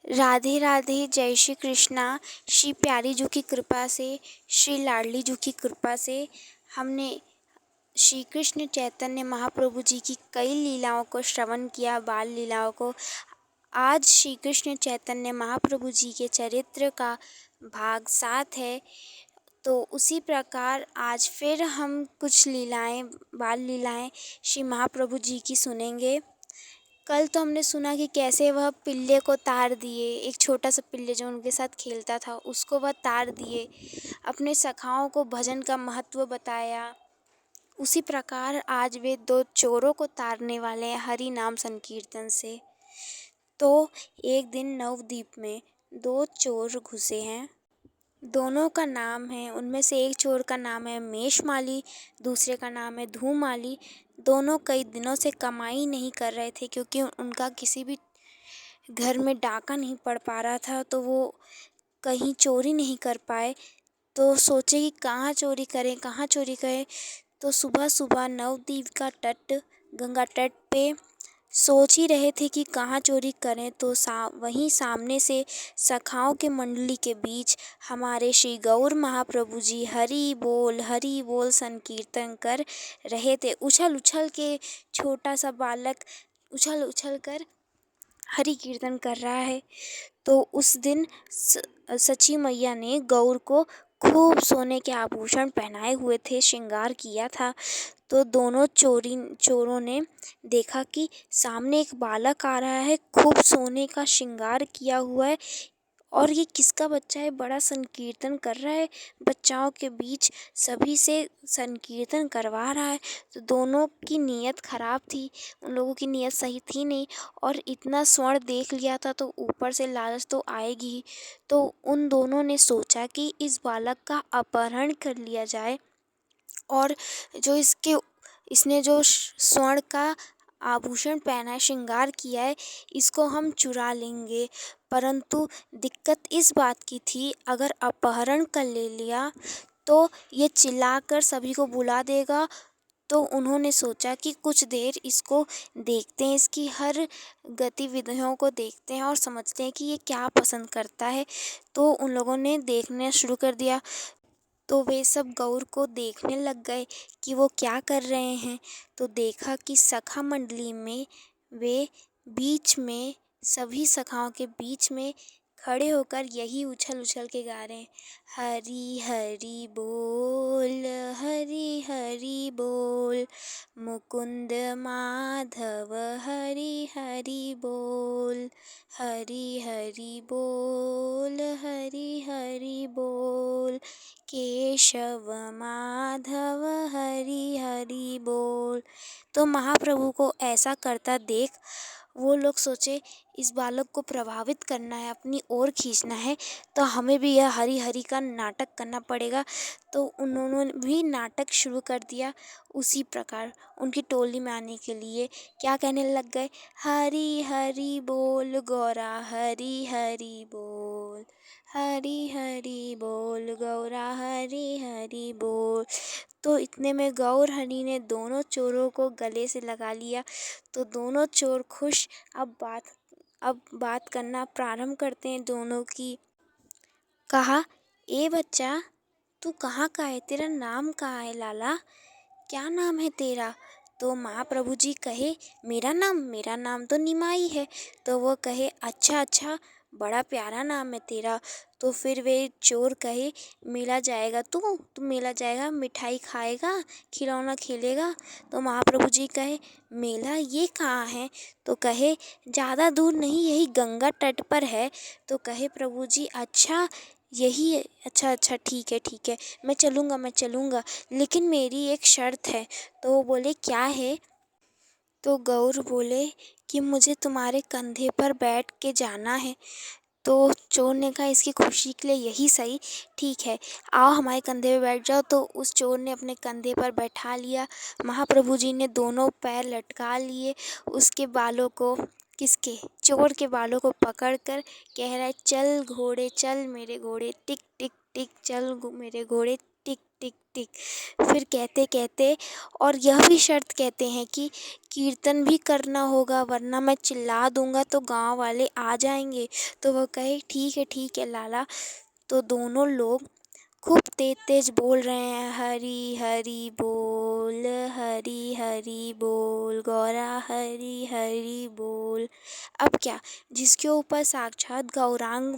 राधे राधे, जय श्री कृष्णा। श्री प्यारी जी की कृपा से, श्री लाडली जी की कृपा से हमने श्री कृष्ण चैतन्य महाप्रभु जी की कई लीलाओं को श्रवण किया, बाल लीलाओं को। आज श्री कृष्ण चैतन्य महाप्रभु जी के चरित्र का भाग 7 है। तो उसी प्रकार आज फिर हम कुछ लीलाएं, बाल लीलाएं श्री महाप्रभु जी की सुनेंगे। कल तो हमने सुना कि कैसे वह पिल्ले को तार दिए, एक छोटा सा पिल्ले जो उनके साथ खेलता था उसको वह तार दिए, अपने सखाओं को भजन का महत्व बताया। उसी प्रकार आज वे 2 चोरों को तारने वाले हैं हरि नाम संकीर्तन से। तो एक दिन नवद्वीप में 2 चोर घुसे हैं। दोनों का नाम है, उनमें से एक चोर का नाम है मेषमाली, दूसरे का नाम है धूमाली। दोनों कई दिनों से कमाई नहीं कर रहे थे क्योंकि उनका किसी भी घर में डाका नहीं पड़ पा रहा था, तो वो कहीं चोरी नहीं कर पाए। तो सोचे कि कहाँ चोरी करें। तो सुबह सुबह नवद्वीप का तट, गंगा तट पे सोच ही रहे थे कि कहाँ चोरी करें। तो वहीं सामने से सखाओं के मंडली के बीच हमारे श्री गौर महाप्रभु जी हरि बोल संकीर्तन कर रहे थे। उछल उछल के छोटा सा बालक उछल उछल कर हरि कीर्तन कर रहा है। तो उस दिन सची मैया ने गौर को खूब सोने के आभूषण पहनाए हुए थे, श्रृंगार किया था। तो दोनों चोरों ने देखा कि सामने एक बालक आ रहा है, खूब सोने का श्रृंगार किया हुआ है, और ये किसका बच्चा है, बड़ा संकीर्तन कर रहा है, बच्चाओं के बीच सभी से संकीर्तन करवा रहा है। तो दोनों की नीयत खराब थी, उन लोगों की नीयत सही थी नहीं, और इतना स्वर्ण देख लिया था तो ऊपर से लालच तो आएगी ही। तो उन दोनों ने सोचा कि इस बालक का अपहरण कर लिया जाए, और इसने जो स्वर्ण का आभूषण पहना है, श्रृंगार किया है, इसको हम चुरा लेंगे। परंतु दिक्कत इस बात की थी, अगर अपहरण कर ले लिया तो ये चिल्लाकर सभी को बुला देगा। तो उन्होंने सोचा कि कुछ देर इसको देखते हैं, इसकी हर गतिविधियों को देखते हैं और समझते हैं कि ये क्या पसंद करता है। तो उन लोगों ने देखना शुरू कर दिया। तो वे सब गौर को देखने लग गए कि वो क्या कर रहे हैं। तो देखा कि सखा मंडली में वे बीच में, सभी सखाओं के बीच में खड़े होकर यही उछल उछल के गा रहे हैं, हरि हरि बोल मुकुंद माधव हरि हरि बोल, हरि हरि बोल केशव माधव हरि हरि बोल। तो महाप्रभु को ऐसा करता देख वो लोग सोचे इस बालक को प्रभावित करना है, अपनी ओर खींचना है, तो हमें भी यह हरि हरि का नाटक करना पड़ेगा। तो उन्होंने भी नाटक शुरू कर दिया। उसी प्रकार उनकी टोली में आने के लिए क्या कहने लग गए, हरि हरि बोल गौरा हरि हरि बोल, हरि हरि बोल गौरा हरि हरि बोल। तो इतने में गौर हरि ने दोनों चोरों को गले से लगा लिया। तो दोनों चोर खुश। अब बात करना प्रारंभ करते हैं दोनों की। कहा, ए बच्चा, तू कहाँ का है, तेरा नाम कहाँ है लाला, क्या नाम है तेरा? तो महाप्रभु जी कहे, मेरा नाम तो निमाई है। तो वो कहे, अच्छा, बड़ा प्यारा नाम है तेरा। तो फिर वे चोर कहे, मेला जाएगा तू मेला जाएगा, मिठाई खाएगा, खिलौना खेलेगा? तो महाप्रभु जी कहे, मेला ये कहाँ है? तो कहे, ज़्यादा दूर नहीं, यही गंगा तट पर है। तो कहे प्रभु जी, अच्छा यही है, अच्छा ठीक है, मैं चलूँगा, लेकिन मेरी एक शर्त है। तो वो बोले, क्या है? तो गौर बोले कि मुझे तुम्हारे कंधे पर बैठ के जाना है। तो चोर ने कहा, इसकी खुशी के लिए यही सही, ठीक है, आओ हमारे कंधे पे बैठ जाओ। तो उस चोर ने अपने कंधे पर बैठा लिया। महाप्रभु जी ने दोनों पैर लटका लिए, उसके बालों को, किसके, चोर के बालों को पकड़कर कह रहा है, चल घोड़े चल मेरे घोड़े, टिक टिक टिक, चल मेरे घोड़े टिक टिक टिक। फिर कहते कहते और यह भी शर्त कहते हैं कि कीर्तन भी करना होगा, वरना मैं चिल्ला दूंगा तो गांव वाले आ जाएंगे। तो वह कहे ठीक है लाला। तो दोनों लोग खूब तेज तेज बोल रहे हैं, हरी हरी बोल, हरी हरी बोल, गौरा हरी हरी बोल। अब क्या, जिसके ऊपर साक्षात गौरांग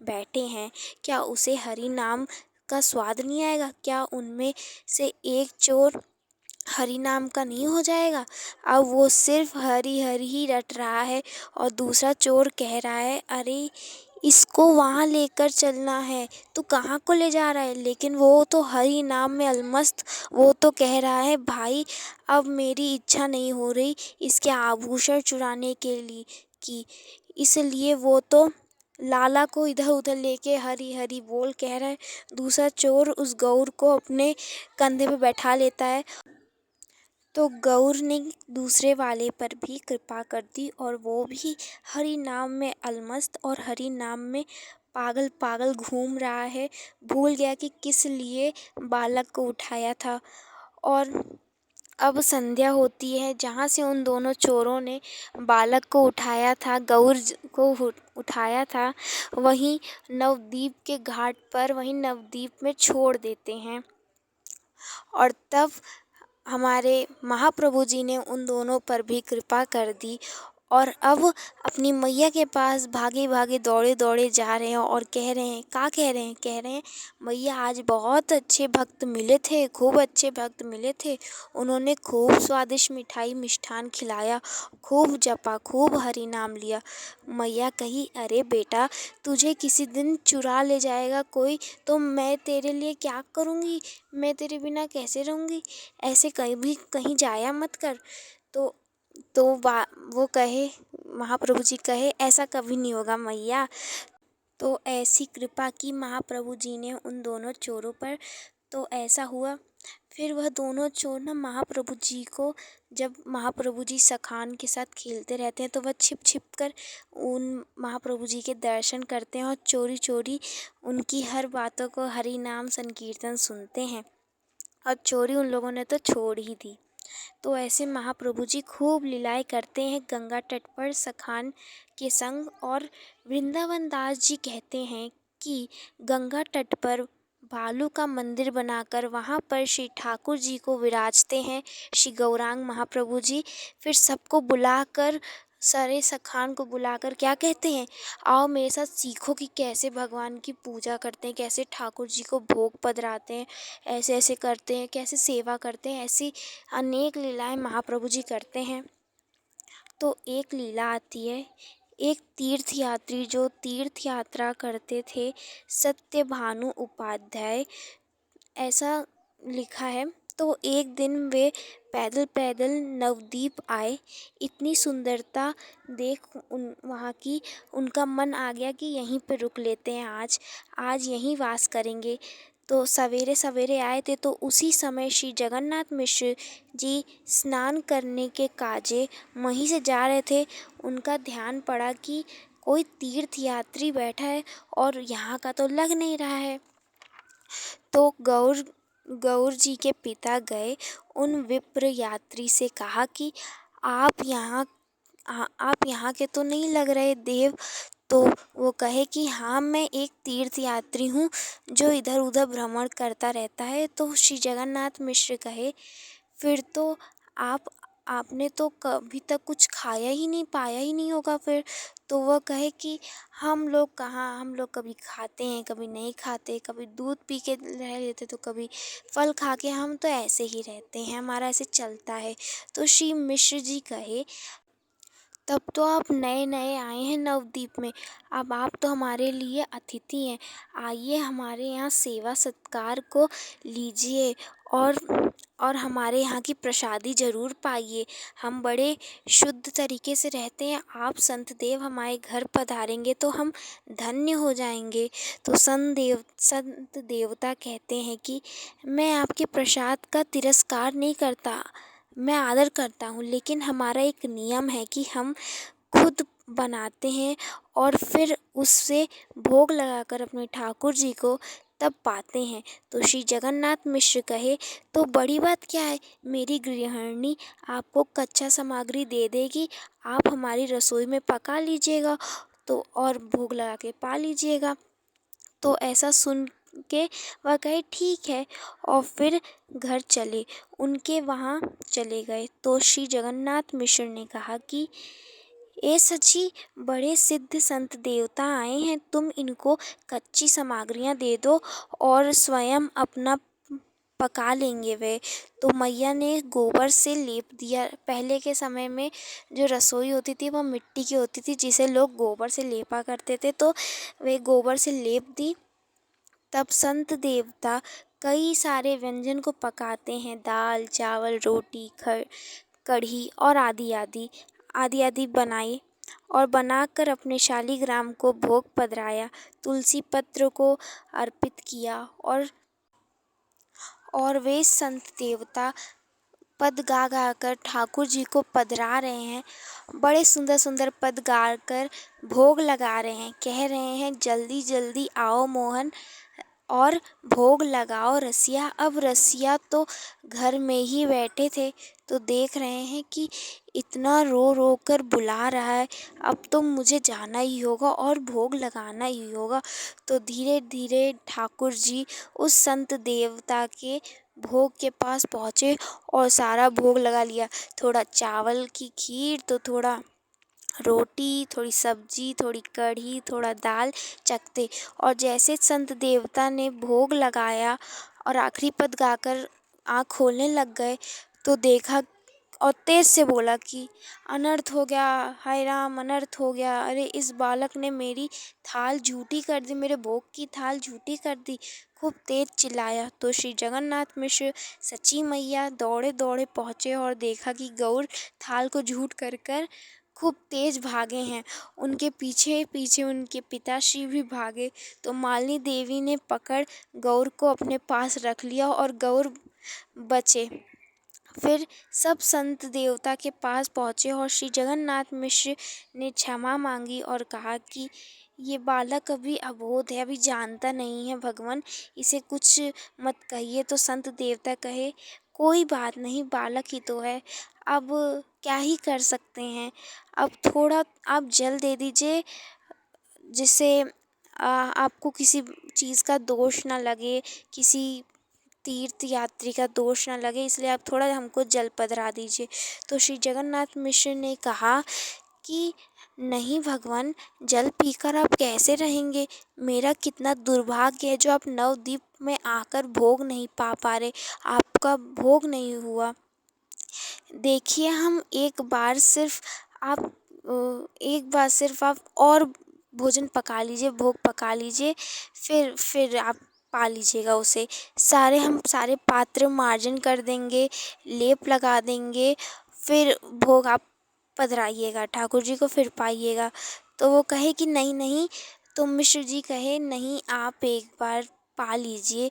बैठे हैं, क्या उसे हरि नाम का स्वाद नहीं आएगा? क्या उनमें से एक चोर हरि नाम का नहीं हो जाएगा? अब वो सिर्फ हरि हरि ही रट रहा है और दूसरा चोर कह रहा है, अरे इसको वहाँ लेकर चलना है। तो कहाँ को ले जा रहा है? लेकिन वो तो हरि नाम में अलमस्त, वो तो कह रहा है, भाई अब मेरी इच्छा नहीं हो रही इसके आभूषण चुराने के लिए की, इसलिए वो तो लाला को इधर उधर लेके हरी हरी बोल कह रहा है। दूसरा चोर उस गौर को अपने कंधे पे बैठा लेता है। तो गौर ने दूसरे वाले पर भी कृपा कर दी और वो भी हरि नाम में अलमस्त और हरि नाम में पागल पागल घूम रहा है। भूल गया कि किस लिए बालक को उठाया था। और अब संध्या होती है। जहाँ से उन दोनों चोरों ने बालक को उठाया था, को उठाया था, वहीं नवद्वीप के घाट पर, वहीं नवद्वीप में छोड़ देते हैं। और तब हमारे महाप्रभु जी ने उन दोनों पर भी कृपा कर दी और अब अपनी मैया के पास भागे भागे दौड़े दौड़े जा रहे हैं और कह रहे हैं, कह रहे हैं मैया आज बहुत अच्छे भक्त मिले थे, खूब अच्छे भक्त मिले थे। उन्होंने खूब स्वादिष्ट मिठाई मिष्ठान खिलाया, खूब जपा, खूब हरि नाम लिया। मैया कही, अरे बेटा, तुझे किसी दिन चुरा ले जाएगा कोई तो मैं तेरे लिए क्या करूँगी? मैं तेरे बिना कैसे रहूँगी? ऐसे कहीं जाया मत कर। तो वो कहे, महाप्रभु जी कहे, ऐसा कभी नहीं होगा मैया। तो ऐसी कृपा की महाप्रभु जी ने उन दोनों चोरों पर। तो ऐसा हुआ। फिर वह दोनों चोर ना महाप्रभु जी को, जब महाप्रभु जी सखान के साथ खेलते रहते हैं तो वह छिप छिप कर उन महाप्रभु जी के दर्शन करते हैं और चोरी चोरी उनकी हर बातों को हरि नाम संकीर्तन सुनते हैं। और चोरी उन लोगों ने तो छोड़ ही दी। तो ऐसे महाप्रभु जी खूब लीलाएं करते हैं गंगा तट पर सखान के संग। और वृंदावन दास जी कहते हैं कि गंगा तट पर भालू का मंदिर बनाकर वहाँ पर श्री ठाकुर जी को विराजते हैं, श्री गौरांग महाप्रभु जी। फिर सबको बुलाकर, सारे सखान को बुलाकर क्या कहते हैं, आओ मेरे साथ सीखो कि कैसे भगवान की पूजा करते हैं, कैसे ठाकुर जी को भोग पधराते हैं, ऐसे ऐसे करते हैं, कैसे सेवा करते हैं। ऐसी अनेक लीलाएं महाप्रभु जी करते हैं। तो एक लीला आती है, एक तीर्थयात्री जो तीर्थ यात्रा करते थे, सत्यभानु उपाध्याय, ऐसा लिखा है। तो एक दिन वे पैदल पैदल नवद्वीप आए। इतनी सुंदरता देख वहाँ की उनका मन आ गया कि यहीं पर रुक लेते हैं, आज यहीं वास करेंगे। तो सवेरे सवेरे आए थे। तो उसी समय श्री जगन्नाथ मिश्र जी स्नान करने के काजे वहीं से जा रहे थे। उनका ध्यान पड़ा कि कोई तीर्थ यात्री बैठा है और यहाँ का तो लग नहीं रहा है। तो गौर जी के पिता गए उन विप्र यात्री से कहा कि आप यहाँ के तो नहीं लग रहे देव। तो वो कहे कि हाँ, मैं एक तीर्थ यात्री हूँ जो इधर उधर भ्रमण करता रहता है। तो श्री जगन्नाथ मिश्र कहे, फिर तो आपने तो कभी तक कुछ खाया ही नहीं, पाया ही नहीं होगा फिर। तो वह कहे कि हम लोग कभी खाते हैं, कभी नहीं खाते, कभी दूध पी के रह लेते तो कभी फल खा के, हम तो ऐसे ही रहते हैं, हमारा ऐसे चलता है। तो श्री मिश्र जी कहे, तब तो आप नए नए आए हैं नवद्वीप में, अब आप तो हमारे लिए अतिथि हैं, आइए हमारे यहाँ सेवा सत्कार को लीजिए और हमारे यहाँ की प्रसादी ज़रूर पाइए। हम बड़े शुद्ध तरीके से रहते हैं, आप संत देव हमारे घर पधारेंगे तो हम धन्य हो जाएंगे। तो संत देवता कहते हैं कि मैं आपके प्रसाद का तिरस्कार नहीं करता, मैं आदर करता हूँ, लेकिन हमारा एक नियम है कि हम खुद बनाते हैं और फिर उससे भोग लगाकर अपने ठाकुर जी को तब पाते हैं। तो श्री जगन्नाथ मिश्र कहे, तो बड़ी बात क्या है, मेरी गृहिणी आपको कच्चा सामग्री दे देगी, आप हमारी रसोई में पका लीजिएगा तो और भोग लगा के पा लीजिएगा। तो ऐसा सुन के वह कहे ठीक है, और फिर घर चले, उनके वहाँ चले गए। तो श्री जगन्नाथ मिश्र ने कहा कि ए सची, बड़े सिद्ध संत देवता आए हैं, तुम इनको कच्ची सामग्रियाँ दे दो और स्वयं अपना पका लेंगे वे। तो मैया ने गोबर से लेप दिया। पहले के समय में जो रसोई होती थी वह मिट्टी की होती थी, जिसे लोग गोबर से लेपा करते थे, तो वे गोबर से लेप दी। तब संत देवता कई सारे व्यंजन को पकाते हैं, दाल, चावल, रोटी, कढ़ी और आदि बनाई और बनाकर अपने शालीग्राम को भोग पधराया, तुलसी पत्र को अर्पित किया। और वे संत देवता पद गा गा कर ठाकुर जी को पधरा रहे हैं, बड़े सुंदर सुंदर पद गा कर भोग लगा रहे हैं, कह रहे हैं जल्दी जल्दी आओ मोहन और भोग लगाओ रसिया। अब रसिया तो घर में ही बैठे थे, तो देख रहे हैं कि इतना रो रो कर बुला रहा है, अब तो मुझे जाना ही होगा और भोग लगाना ही होगा। तो धीरे धीरे ठाकुर जी उस संत देवता के भोग के पास पहुँचे और सारा भोग लगा लिया। थोड़ा चावल की खीर, तो थोड़ा रोटी, थोड़ी सब्जी, थोड़ी कढ़ी, थोड़ा दाल चखते। और जैसे संत देवता ने भोग लगाया और आखिरी पद गाकर आँख खोलने लग गए, तो देखा और तेज से बोला कि अनर्थ हो गया, हाय राम, अनर्थ हो गया। अरे इस बालक ने मेरी थाल झूठी कर दी, मेरे भोग की थाल झूठी कर दी। खूब तेज चिल्लाया। तो श्री जगन्नाथ मिश्र सची मैया दौड़े दौड़े पहुँचे और देखा कि गौर थाल को झूठ कर कर खूब तेज भागे हैं। उनके पीछे पीछे उनके पिताश्री भी भागे। तो मालिनी देवी ने पकड़ गौर को अपने पास रख लिया और गौर बचे। फिर सब संत देवता के पास पहुँचे और श्री जगन्नाथ मिश्र ने क्षमा मांगी और कहा कि ये बालक अभी अबोध है, अभी जानता नहीं है भगवान, इसे कुछ मत कहिए। तो संत देवता कहे कोई बात नहीं, बालक ही तो है, अब क्या ही कर सकते हैं। अब थोड़ा आप जल दे दीजिए, जिससे आपको किसी चीज़ का दोष ना लगे, किसी तीर्थ यात्री का दोष ना लगे, इसलिए आप थोड़ा हमको जल पधरा दीजिए। तो श्री जगन्नाथ मिश्र ने कहा कि नहीं भगवान, जल पीकर आप कैसे रहेंगे, मेरा कितना दुर्भाग्य है जो आप नवद्वीप में आकर भोग नहीं पा रहे, आपका भोग नहीं हुआ। देखिए हम एक बार सिर्फ आप और भोजन पका लीजिए, भोग पका लीजिए, फिर आप पा लीजिएगा उसे। हम सारे पात्र मार्जन कर देंगे, लेप लगा देंगे, फिर भोग आप पधराइएगा ठाकुर जी को, फिर पाइएगा। तो वो कहे कि नहीं नहीं। तो मिश्र जी कहे नहीं, आप एक बार पा लीजिए।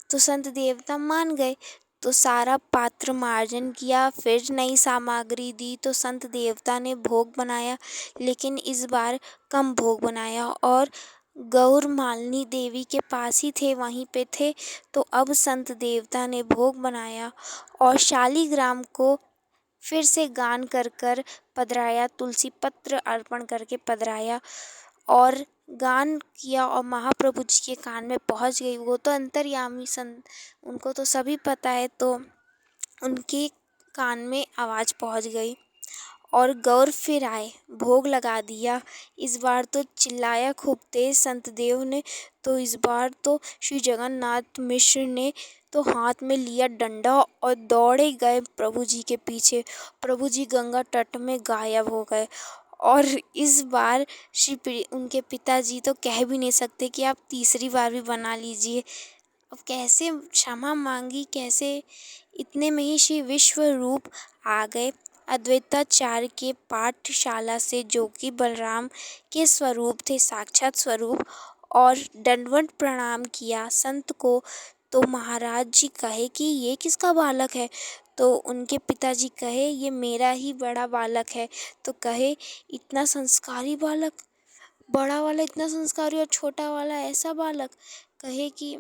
तो संत देवता मान गए। तो सारा पात्र मार्जन किया, फिर नई सामग्री दी, तो संत देवता ने भोग बनाया, लेकिन इस बार कम भोग बनाया और गौर मालिनी देवी के पास ही थे, वहीं पे थे। तो अब संत देवता ने भोग बनाया और शालीग्राम को फिर से गान कर कर पधराया, तुलसी पत्र अर्पण करके पधराया और गान किया और महाप्रभु जी के कान में पहुंच गई। वो तो अंतर्यामी संत, उनको तो सभी पता है, तो उनके कान में आवाज़ पहुंच गई और गौर फिर आए, भोग लगा दिया। इस बार तो चिल्लाया खूब तेज संत देव ने। तो इस बार तो श्री जगन्नाथ मिश्र ने तो हाथ में लिया डंडा और दौड़े गए प्रभु जी के पीछे। प्रभु जी गंगा तट में गायब हो गए। और इस बार उनके पिताजी तो कह भी नहीं सकते कि आप तीसरी बार भी बना लीजिए। अब कैसे क्षमा मांगी, कैसे, इतने में ही श्री विश्व रूप आ गए अद्वैताचार्य के पाठशाला से, जो कि बलराम के स्वरूप थे, साक्षात स्वरूप, और दंडवत प्रणाम किया संत को। तो महाराज जी कहे कि ये किसका बालक है। तो उनके पिताजी कहे ये मेरा ही बड़ा बालक है। तो कहे इतना संस्कारी बालक, बड़ा वाला इतना संस्कारी और छोटा वाला ऐसा बालक। कहे कि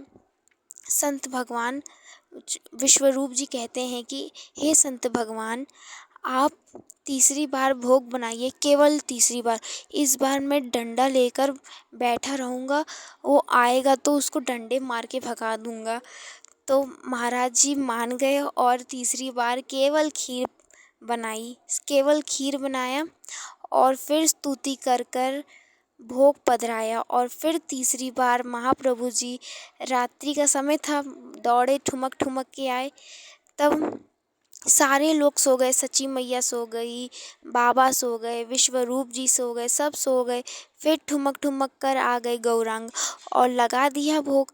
संत भगवान विश्वरूप जी कहते हैं कि हे संत भगवान, आप तीसरी बार भोग बनाइए, केवल तीसरी बार। इस बार मैं डंडा लेकर बैठा रहूँगा, वो आएगा तो उसको डंडे मार के भगा दूँगा। तो महाराज जी मान गए और तीसरी बार केवल खीर बनाई, केवल खीर बनाया और फिर स्तुति कर कर भोग पधराया। और फिर तीसरी बार महाप्रभु जी, रात्रि का समय था, दौड़े ठुमक ठुमक के आए। तब सारे लोग सो गए, सची मैया सो गई, बाबा सो गए, विश्वरूप जी सो गए, सब सो गए। फिर ठुमक ठुमक कर आ गए गौरांग और लगा दिया भोग।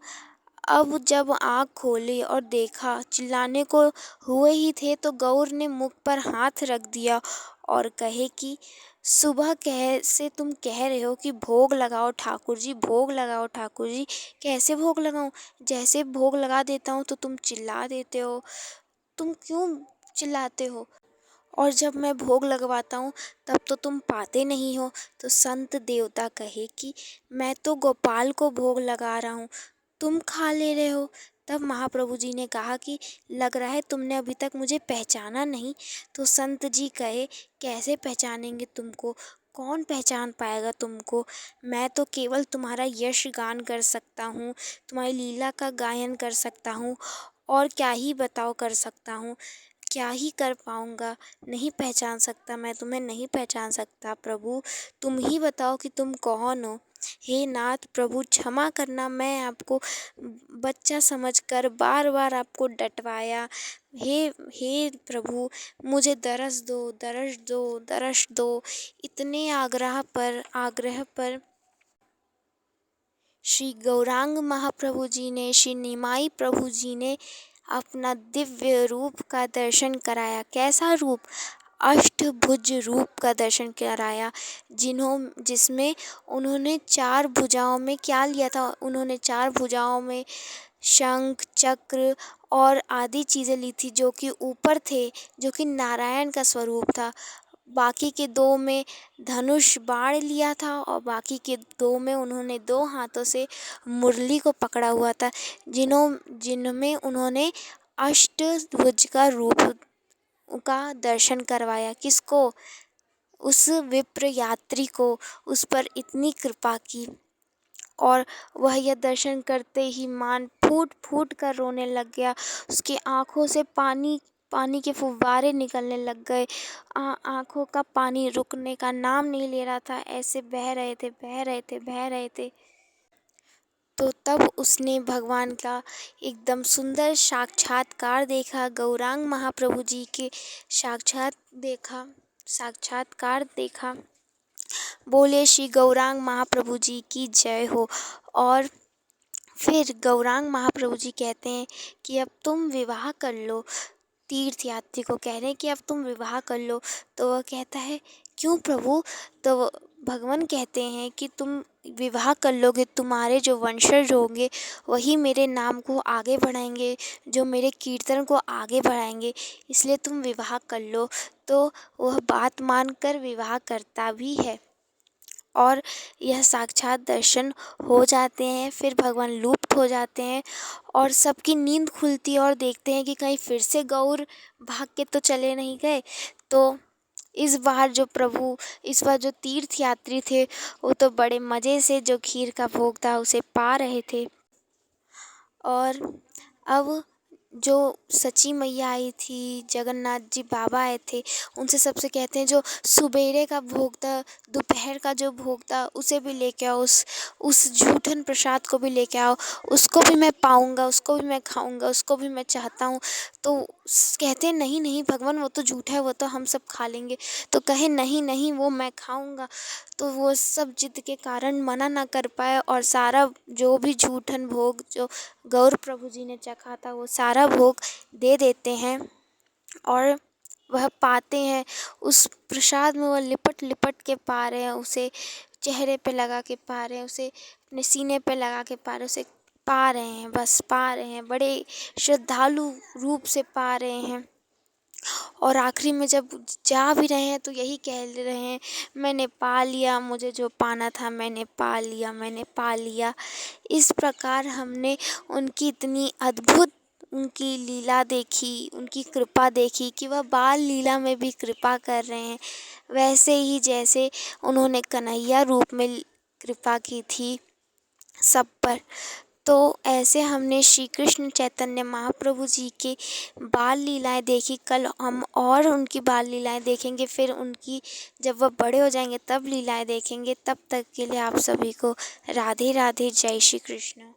अब जब आँख खोली और देखा, चिल्लाने को हुए ही थे तो गौर ने मुख पर हाथ रख दिया और कहे कि सुबह कैसे तुम कह रहे हो कि भोग लगाओ ठाकुर जी, भोग लगाओ ठाकुर जी। कैसे भोग लगाऊं? जैसे भोग लगा देता हूँ तो तुम चिल्ला देते हो। तुम क्यों चिल्लाते हो? और जब मैं भोग लगवाता हूँ तब तो तुम पाते नहीं हो। तो संत देवता कहे कि मैं तो गोपाल को भोग लगा रहा हूँ, तुम खा ले रहे हो। तब महाप्रभु जी ने कहा कि लग रहा है तुमने अभी तक मुझे पहचाना नहीं। तो संत जी कहे, कैसे पहचानेंगे तुमको? कौन पहचान पाएगा तुमको? मैं तो केवल तुम्हारा यश गान कर सकता हूँ, तुम्हारी लीला का गायन कर सकता हूँ, और क्या ही बताओ कर सकता हूँ, क्या ही कर पाऊँगा। नहीं पहचान सकता, मैं तुम्हें नहीं पहचान सकता। प्रभु तुम ही बताओ कि तुम कौन हो। हे नाथ प्रभु क्षमा करना, मैं आपको बच्चा समझकर बार बार आपको डटवाया। हे हे प्रभु मुझे दरस दो, दरस दो, दरस दो। इतने आग्रह पर श्री गौरांग महाप्रभु जी ने, श्री निमाई प्रभु जी ने अपना दिव्य रूप का दर्शन कराया। कैसा रूप? अष्टभुज रूप का दर्शन कराया, जिसमें उन्होंने 4 भुजाओं में क्या लिया था? उन्होंने 4 भुजाओं में शंख, चक्र और आदि चीज़ें ली थी, जो कि ऊपर थे, जो कि नारायण का स्वरूप था। बाकी के 2 में धनुष बाण लिया था और बाकी के 2 में उन्होंने 2 हाथों से मुरली को पकड़ा हुआ था, जिनमें उन्होंने अष्टभुज का रूप का दर्शन करवाया। किसको? उस विप्र यात्री को। उस पर इतनी कृपा की और वह यह दर्शन करते ही मान फूट फूट कर रोने लग गया। उसकी आँखों से पानी के फुव्वारे निकलने लग गए। आँखों का पानी रुकने का नाम नहीं ले रहा था, ऐसे बह रहे थे, बह रहे थे, बह रहे थे। तो तब उसने भगवान का एकदम सुंदर साक्षात्कार देखा, गौरांग महाप्रभु जी के साक्षात्कार देखा। बोले श्री गौरांग महाप्रभु जी की जय हो। और फिर गौरांग महाप्रभु जी कहते हैं कि अब तुम विवाह कर लो। तीर्थयात्री को कह रहे हैं कि अब तुम विवाह कर लो। तो वह कहता है, क्यों प्रभु? तो भगवान कहते हैं कि तुम विवाह कर लोगे, तुम्हारे जो वंशज होंगे वही मेरे नाम को आगे बढ़ाएंगे, जो मेरे कीर्तन को आगे बढ़ाएंगे, इसलिए तुम विवाह कर लो। तो वह बात मानकर विवाह करता भी है और यह साक्षात दर्शन हो जाते हैं। फिर भगवान लुप्त हो जाते हैं और सबकी नींद खुलती है और देखते हैं कि कहीं फिर से गौर भाग के तो चले नहीं गए। तो इस बार जो तीर्थ यात्री थे वो तो बड़े मज़े से जो खीर का भोग था उसे पा रहे थे। और अब जो सची मैया आई थी, जगन्नाथ जी बाबा आए थे, उनसे सबसे कहते हैं जो सुबेरे का भोग था, दोपहर का जो भोग था उसे भी लेके आओ, उस जूठन प्रसाद को भी लेके आओ, उसको भी मैं पाऊँगा, उसको भी मैं खाऊँगा, उसको भी मैं चाहता हूँ। तो कहते हैं नहीं नहीं भगवान, वो तो झूठा है, वो तो हम सब खा लेंगे। तो कहे नहीं नहीं वो मैं खाऊँगा। तो वो सब जिद के कारण मना ना कर पाए और सारा जो भी जूठन भोग जो गौर प्रभु जी ने चखा था वो सारा भोग दे देते हैं और वह पाते हैं। उस प्रसाद में वह लिपट लिपट के पा रहे हैं, उसे चेहरे पे लगा के पा रहे हैं, उसे अपने सीने पे लगा के पा रहे हैं, उसे पा रहे हैं, बस पा रहे हैं, बड़े श्रद्धालु रूप से पा रहे हैं। और आखिरी में जब जा भी रहे हैं तो यही कह रहे हैं, मैंने पा लिया, मुझे जो पाना था मैंने पा लिया, मैंने पा लिया। इस प्रकार हमने उनकी इतनी अद्भुत उनकी लीला देखी, उनकी कृपा देखी कि वह बाल लीला में भी कृपा कर रहे हैं, वैसे ही जैसे उन्होंने कन्हैया रूप में कृपा की थी सब पर। तो ऐसे हमने श्री कृष्ण चैतन्य महाप्रभु जी के बाल लीलाएँ देखी। कल हम और उनकी बाल लीलाएँ देखेंगे, फिर उनकी जब वह बड़े हो जाएंगे तब लीलाएँ देखेंगे। तब तक के लिए आप सभी को राधे राधे, जय श्री कृष्ण।